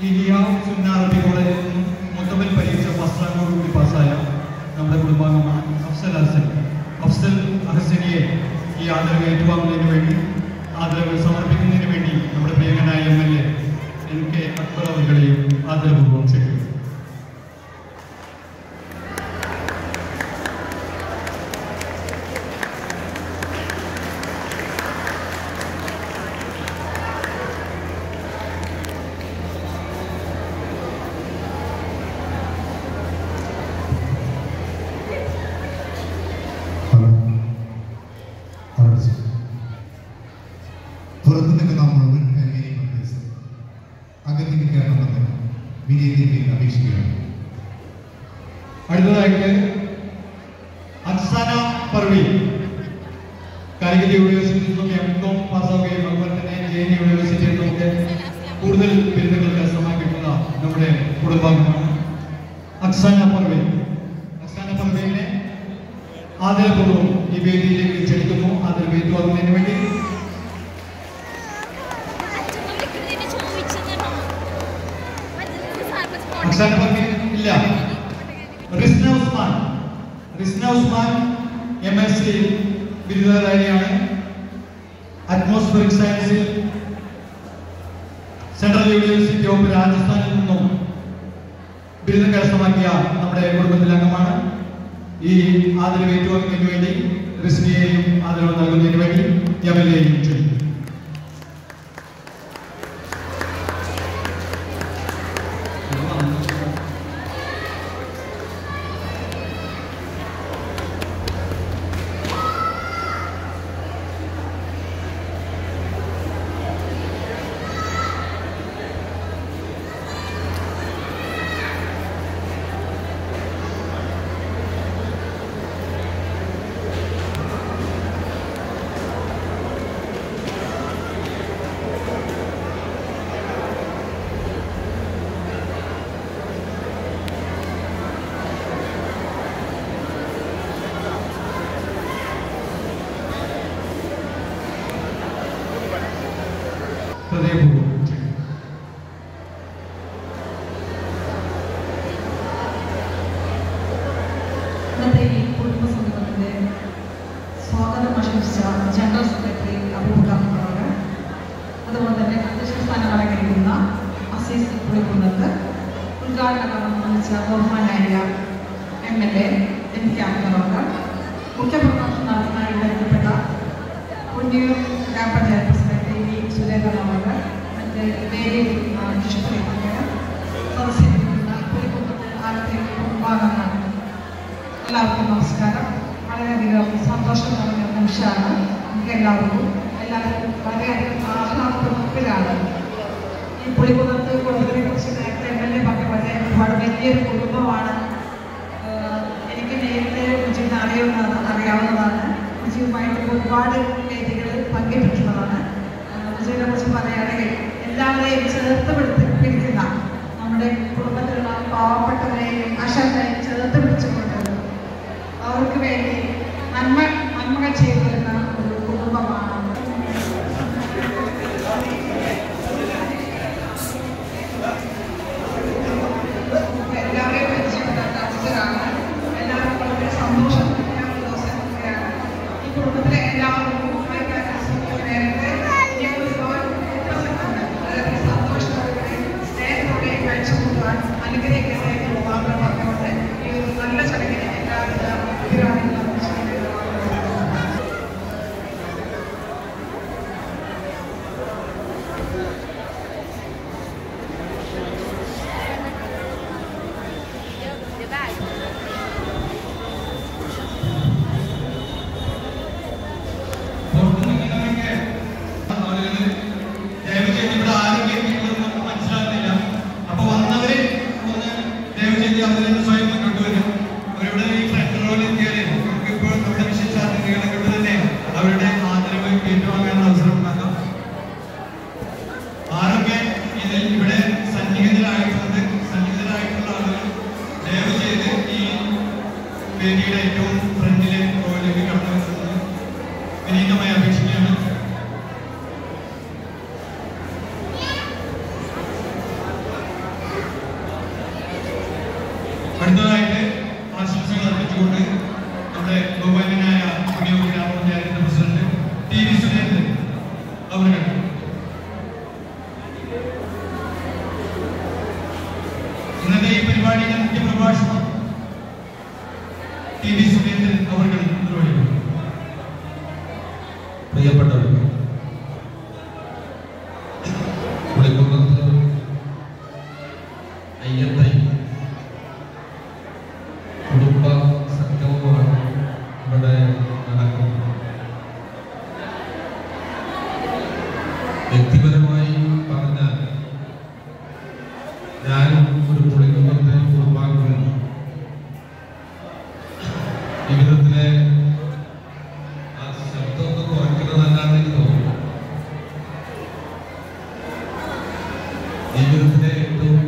ഇലിയ സുന്നാറബി കോളേജിൽ നിന്നും മുത്തബൽ പരീക്ഷ ഫസ്റ്റ് റാങ്കോട് കൂടി പാസ്സായ നമ്മുടെ കുടുംബാംഗമാണ് അഫ്സൽ അഹസനിയെ ഈ ആദരവ് ഏറ്റുവാങ്ങുന്നതിന് വേണ്ടി ആദരവ് സമർപ്പിക്കുന്നതിന് വേണ്ടി നമ്മുടെ പ്രിയങ്കനായ MLA NK അക്ബർ അവരുടെയും ആദരപൂർവ്വം ക്ഷണിക്കുന്നു. പുറത്തു നിൽക്കുന്ന മുഴുവൻ കൈകേരി മക്കളേഴ്സ് അകത്തേക്ക് കയറണമെന്ന് വിനയത്തിലേക്ക് അപേക്ഷിക്കുകയാണ്. അടുത്തതായിട്ട് അക്സാന പർവീൻ കാലിക്കറ്റ് യൂണിവേഴ്സിറ്റിയിൽ നിന്നും M.Com പാസ്സാവുകയും അതുപോലെ തന്നെ JN യൂണിവേഴ്സിറ്റിയിൽ നിന്നൊക്കെ കൂടുതൽ ബിരുദങ്ങൾ കരസ്ഥമാക്കിയിട്ടുള്ള നമ്മുടെ കുടുംബാംഗമാണ് അക്സാന പർവീനെ ആദരപൂർവ്വം ഈ വേദിയിലേക്ക് ക്ഷണിക്കുന്നു. ആദരവ് ഏറ്റുവാങ്ങുന്നതിന് വേണ്ടി അക്സാന പർവീൻ ഇല്ല. റിസ്ന ഉസ്മാൻ MSc ബിരുദധാരിയാണ്. അറ്റ്മോസ്ഫിയറിക് സയൻസിൽ സെൻട്രൽ യൂണിവേഴ്സിറ്റി ഓഫ് രാജസ്ഥാനിൽ നിന്നും ബിരുദം കരസ്ഥമാക്കിയ നമ്മുടെ കുടുംബത്തിലെ അംഗമാണ്. ഈ ആദരവ് ഏറ്റുവാങ്ങുന്നതിന് വേണ്ടി റിസ്നയെയും ആദരവ് നൽകുന്നതിന് വേണ്ടി MLA-യും ക്ഷണിക്കുന്നു. ഇന്നത്തെ ഈ കുടുംബ സംഗമത്തിന്റെ സ്വാഗതം ആശംസിച്ച ജനറൽ സെക്രട്ടറി അബൂബക്കർ അവർ, അതുപോലെ തന്നെ അധ്യക്ഷ സ്ഥാനം അലങ്കരിക്കുന്ന അസീസ് പുളിക്കുന്നത്ത്, ഉദ്ഘാടന കർമ്മം നിർവഹിച്ച ബഹുമാനായ MLA NK അക്ബർ അവർ, മുഖ്യപ്രഭാഷണം നടത്തുന്നതിനായി ബന്ധപ്പെട്ട പുന്നൂർ ഗ്രാമപഞ്ചായത്ത് പ്രസിഡന്റ് വി സുരേന്ദ്രൻ അവർ, മറ്റ് വേദിയിലിരിക്കുന്ന ഇഷ്ടപ്രിയപ്പെട്ടവർ, സദസ്സിലിരിക്കുന്ന പുളിക്കുന്നത്ത് ആദ്യത്തെ കുടുംബാംഗങ്ങൾ, എല്ലാവർക്കും നമസ്കാരം. വളരെയധികം സന്തോഷം നിറഞ്ഞ നിമിഷമാണ്. നമുക്ക് എല്ലാവരും വളരെയധികം ആഹ്ലാദത്തിലാണ്. ഈ പുളിക്കുന്നത്ത് കുടുംബത്തിനെ കുറിച്ച് നേരത്തെ MLA പറഞ്ഞ പോലെ ഒരുപാട് വലിയൊരു കുടുംബമാണ്. എനിക്ക് നേരത്തെ മുജീബിനെ അറിയാവുന്നതാണ്. മുജീബുമായിട്ട് ഒരുപാട് വേദികൾ പങ്കിട്ടിട്ടുള്ളതാണ്. മുജീബിനെ കുറിച്ച് പറയുകയാണെങ്കിൽ എല്ലാവരെയും ചേർത്ത് പിടിക്കുന്ന നമ്മുടെ കുടുംബത്തിലുള്ള പാവപ്പെട്ടവരെയും അശരണരെയും ചേർത്ത് പിടിച്ചുകൊണ്ട് അവർക്ക് വേണ്ടി നന്മകൾ ചെയ്തു വരുന്ന ഒരു കുടുംബമാണ്. എല്ലാവരെയും പരിചയപ്പെട്ട അവസരമാണ്. എല്ലാവർക്കും വളരെ സന്തോഷം നൽകുന്ന ദിവസം കൂടിയാണ്. ഈ കുടുംബത്തിലെ എല്ലാവർക്കും നേരത്തെ വളരെ സന്തോഷത്തോടെയും സ്നേഹത്തോടെയും കഴിച്ചുകൂട്ടുവാൻ അനുഗ്രഹിക്കട്ടെ എന്ന് മാത്രം പറഞ്ഞുകൊണ്ട് ഈ ഒരു നല്ല ചടങ്ങിനെ എല്ലാവിധ അഭിപ്രായങ്ങളും വേദിയുടെ ഏറ്റവും ഫ്രണ്ടിലെ റോയിലേക്ക് കടന്നു വരുന്നത് വിനീതമായി അപേക്ഷിക്കുകയാണ്. ഇന്നത്തെ ഈ പരിപാടിയുടെ മുഖ്യ പ്രഭാഷണം ടി വി സുരേന്ദ്രൻ അവർ നിർവഹിക്കും. പ്രിയപ്പെട്ടവർ, പുളിക്കുന്നത്ത് അയ്യത്തൈ കുടുംബ സംഗമമാണ് ഇവിടെ നടക്കുന്നത്. വ്യക്തിപരമായി പറഞ്ഞാൽ ഞാനും ഒരു പുളിക്കുന്നത്തെ കുടുംബാംഗമാണ്. ജീവിതത്തിലെ ആ ശബ്ദമൊക്കെ കുറയ്ക്കുന്നതല്ലാതെ എനിക്ക് തോന്നുന്നു ജീവിതത്തിലെ ഏറ്റവും